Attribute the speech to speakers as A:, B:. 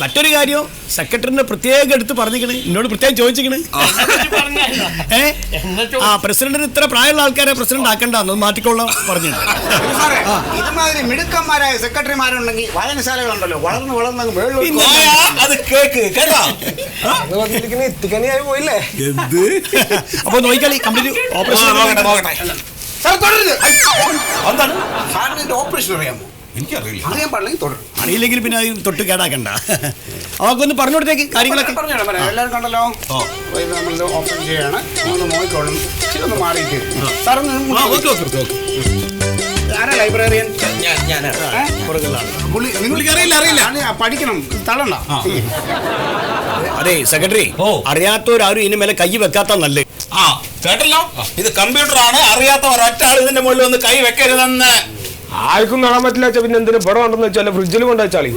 A: മറ്റൊരു കാര്യം സെക്രട്ടറിനെ പ്രത്യേകം എടുത്ത് പറഞ്ഞിക്കണ്, എന്നോട് പ്രത്യേകം ചോദിച്ചിക്കണ്. പ്രസിഡന്റിന് ഇത്ര പ്രായമുള്ള ആൾക്കാരെ പ്രസിഡന്റ് ആക്കണ്ടെന്ന് മാറ്റിക്കൊള്ളാൻ പറഞ്ഞിട്ടുണ്ട്.
B: ഇതുമാതിരി മിടുക്കന്മാരായ സെക്രട്ടറിമാരുണ്ടെങ്കിൽ വായനശാലകളുണ്ടല്ലോ വളർന്ന് വളർന്ന്
C: അത് കേക്ക് കേട്ടോ.
D: എത്തിക്കണിയായി പോയില്ലേ?
A: അപ്പൊ നോക്കിക്കളി കംപ്ലീറ്റ് ഓപ്പറേഷൻ.
B: സാറിന് ഓപ്പറേഷൻ അറിയാമോ?
C: എനിക്കറിയില്ല.
B: അറിയാൻ പാടില്ലെങ്കിൽ തുടരും.
A: അറിയില്ലെങ്കിൽ പിന്നെ തൊട്ട് കേടാക്കണ്ട. അവർക്കൊന്ന് പറഞ്ഞു കൊടുത്തേക്ക് കാര്യങ്ങളൊക്കെ.
B: എല്ലാവരും കണ്ടല്ലോ. നമ്മൾ ഓപ്പൺ ചെയ്യാണ്. ഒന്ന് നോക്കിക്കോളും. ഒന്ന് മാറിയിട്ട് ആരാ ലൈബ്രറിയൻ? അറിയില്ല. പഠിക്കണം, തള്ളണ്ട.
A: അതെ സെക്രട്ടറി, അറിയാത്തവരാരും ഇതിന് മേലെ കൈ വെക്കാത്ത നല്ലത്.
C: കേട്ടല്ലോ, ഇത് കമ്പ്യൂട്ടർ ആണ്. അറിയാത്ത ഒരൊറ്റ ആൾ ഇതിന്റെ മുകളിൽ ഒന്ന് കൈ വെക്കരുതെന്ന്.
D: ആർക്കും കാണാൻ പറ്റില്ല. പിന്നെ എന്തിനു ഇവിടെ ഉണ്ടെന്ന് വെച്ചാൽ ഫ്രിഡ്ജിൽ കൊണ്ടുവച്ചാളി.